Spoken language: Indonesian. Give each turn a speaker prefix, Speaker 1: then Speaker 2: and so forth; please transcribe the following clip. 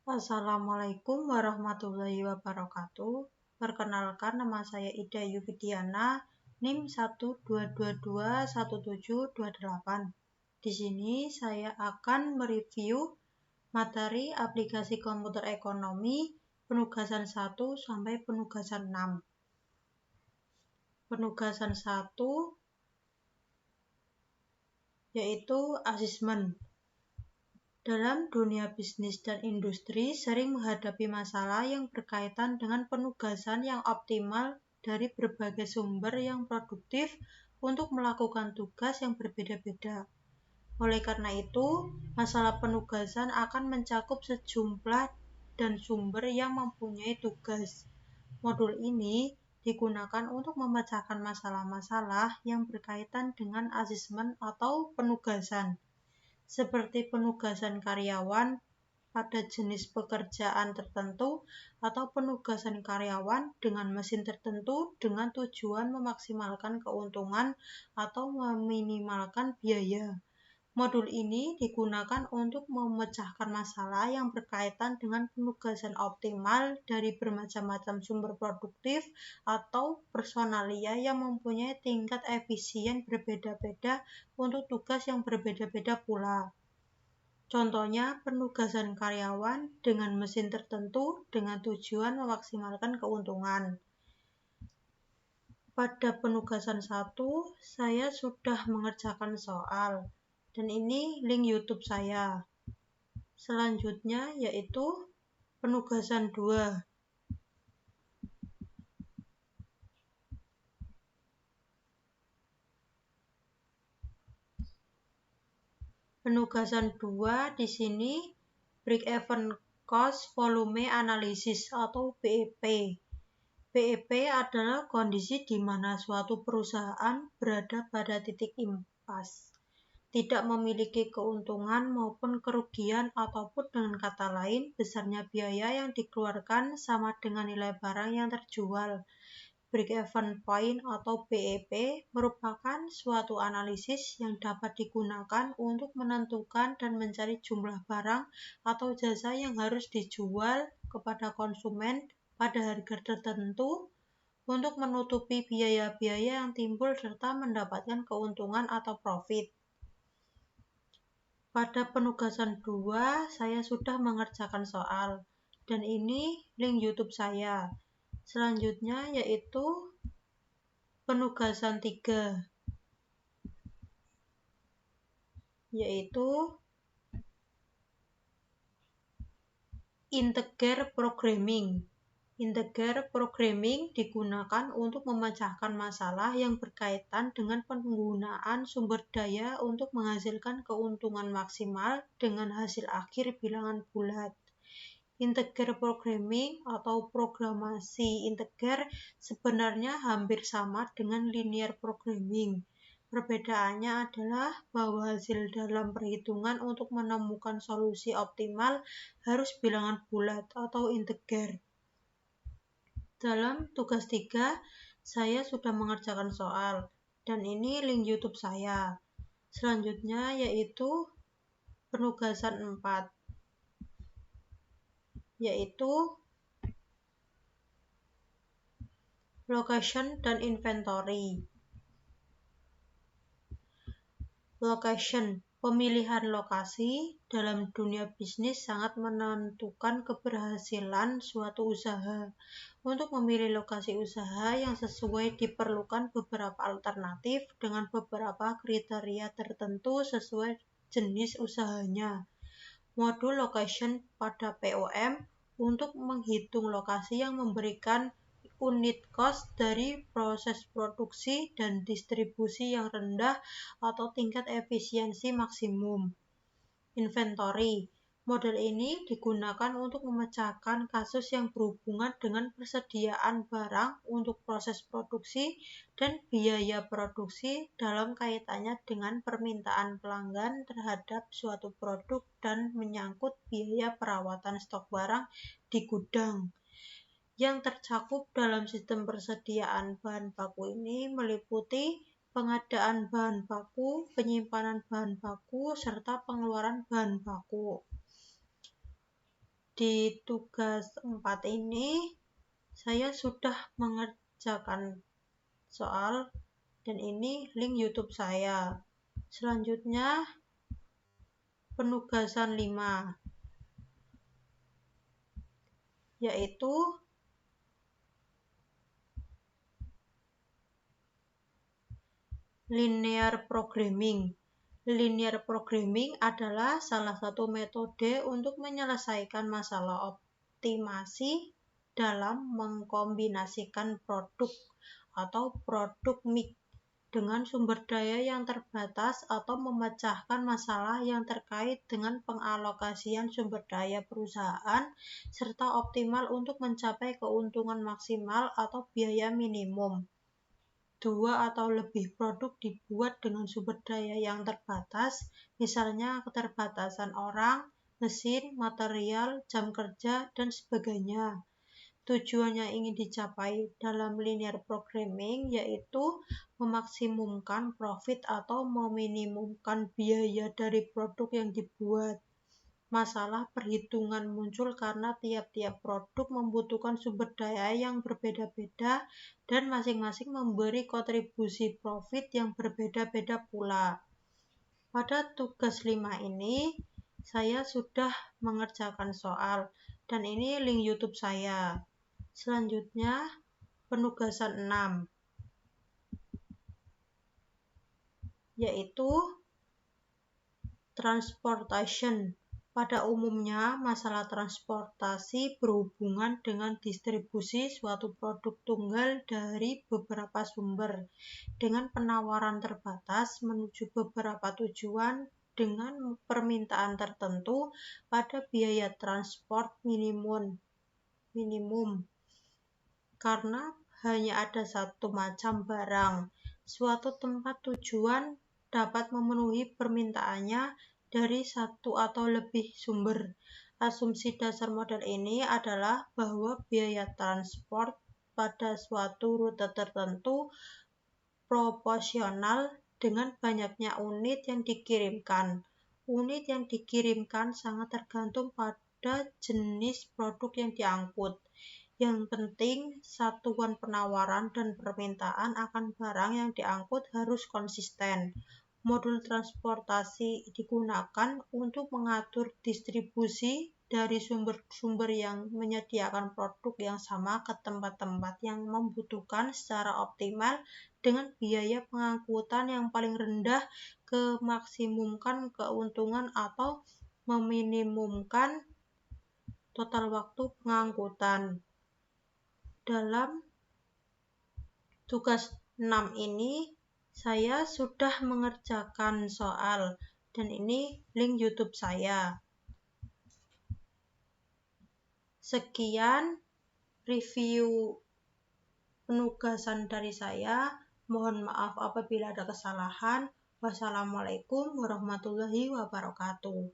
Speaker 1: Assalamualaikum warahmatullahi wabarakatuh. Perkenalkan, nama saya Ida Yufidiana, NIM 1222178. Di sini saya akan mereview materi aplikasi komputer ekonomi penugasan 1 sampai penugasan 6. Penugasan 1 yaitu asesmen. Dalam dunia bisnis dan industri sering menghadapi masalah yang berkaitan dengan penugasan yang optimal dari berbagai sumber yang produktif untuk melakukan tugas yang berbeda-beda. Oleh karena itu, masalah penugasan akan mencakup sejumlah dan sumber yang mempunyai tugas. Modul ini digunakan untuk memecahkan masalah-masalah yang berkaitan dengan asesmen atau penugasan, seperti penugasan karyawan pada jenis pekerjaan tertentu atau penugasan karyawan dengan mesin tertentu dengan tujuan memaksimalkan keuntungan atau meminimalkan biaya. Modul ini digunakan untuk memecahkan masalah yang berkaitan dengan penugasan optimal dari bermacam-macam sumber produktif atau personalia yang mempunyai tingkat efisien berbeda-beda untuk tugas yang berbeda-beda pula. Contohnya, penugasan karyawan dengan mesin tertentu dengan tujuan memaksimalkan keuntungan. Pada penugasan 1, saya sudah mengerjakan soal, dan ini link YouTube saya. Selanjutnya yaitu penugasan 2. Penugasan 2 di sini break-even cost volume analysis atau BEP. BEP adalah kondisi di mana suatu perusahaan berada pada titik impas, tidak memiliki keuntungan maupun kerugian, ataupun dengan kata lain, besarnya biaya yang dikeluarkan sama dengan nilai barang yang terjual. Break-even point atau BEP merupakan suatu analisis yang dapat digunakan untuk menentukan dan mencari jumlah barang atau jasa yang harus dijual kepada konsumen pada harga tertentu untuk menutupi biaya-biaya yang timbul serta mendapatkan keuntungan atau profit. Pada penugasan 2, saya sudah mengerjakan soal, dan ini link YouTube saya. Selanjutnya yaitu penugasan 3, yaitu integer programming. Integer programming digunakan untuk memecahkan masalah yang berkaitan dengan penggunaan sumber daya untuk menghasilkan keuntungan maksimal dengan hasil akhir bilangan bulat. Integer programming atau programasi integer sebenarnya hampir sama dengan linear programming. Perbedaannya adalah bahwa hasil dalam perhitungan untuk menemukan solusi optimal harus bilangan bulat atau integer. Dalam tugas 3, saya sudah mengerjakan soal, dan ini link YouTube saya. Selanjutnya yaitu penugasan 4, yaitu location dan inventory. Location, pemilihan lokasi dalam dunia bisnis sangat menentukan keberhasilan suatu usaha. Untuk memilih lokasi usaha yang sesuai diperlukan beberapa alternatif dengan beberapa kriteria tertentu sesuai jenis usahanya. Modul location pada POM untuk menghitung lokasi yang memberikan unit cost dari proses produksi dan distribusi yang rendah atau tingkat efisiensi maksimum. Inventory. Model ini digunakan untuk memecahkan kasus yang berhubungan dengan persediaan barang untuk proses produksi dan biaya produksi dalam kaitannya dengan permintaan pelanggan terhadap suatu produk dan menyangkut biaya perawatan stok barang di gudang. Yang tercakup dalam sistem persediaan bahan baku ini meliputi pengadaan bahan baku, penyimpanan bahan baku, serta pengeluaran bahan baku. Di tugas 4 ini, saya sudah mengerjakan soal dan ini link YouTube saya. Selanjutnya, penugasan 5, yaitu linear programming. Linear programming adalah salah satu metode untuk menyelesaikan masalah optimasi dalam mengkombinasikan produk atau produk mix dengan sumber daya yang terbatas atau memecahkan masalah yang terkait dengan pengalokasian sumber daya perusahaan serta optimal untuk mencapai keuntungan maksimal atau biaya minimum. 2 atau lebih produk dibuat dengan sumber daya yang terbatas, misalnya keterbatasan orang, mesin, material, jam kerja, dan sebagainya. Tujuan yang ingin dicapai dalam linear programming yaitu memaksimumkan profit atau meminimumkan biaya dari produk yang dibuat. Masalah perhitungan muncul karena tiap-tiap produk membutuhkan sumber daya yang berbeda-beda dan masing-masing memberi kontribusi profit yang berbeda-beda pula. Pada tugas 5 ini, saya sudah mengerjakan soal dan ini link YouTube saya. Selanjutnya, penugasan 6, yaitu transportation. Pada umumnya, masalah transportasi berhubungan dengan distribusi suatu produk tunggal dari beberapa sumber dengan penawaran terbatas menuju beberapa tujuan dengan permintaan tertentu pada biaya transport minimum. Karena hanya ada satu macam barang, suatu tempat tujuan dapat memenuhi permintaannya dari satu atau lebih sumber. Asumsi dasar model ini adalah bahwa biaya transport pada suatu rute tertentu proporsional dengan banyaknya unit yang dikirimkan. Unit yang dikirimkan sangat tergantung pada jenis produk yang diangkut. Yang penting, satuan penawaran dan permintaan akan barang yang diangkut harus konsisten. Modul transportasi digunakan untuk mengatur distribusi dari sumber-sumber yang menyediakan produk yang sama ke tempat-tempat yang membutuhkan secara optimal dengan biaya pengangkutan yang paling rendah ke maksimumkan keuntungan atau meminimumkan total waktu pengangkutan. Dalam tugas 6 ini, saya sudah mengerjakan soal dan ini link YouTube saya. Sekian review penugasan dari saya. Mohon maaf apabila ada kesalahan. Wassalamualaikum warahmatullahi wabarakatuh.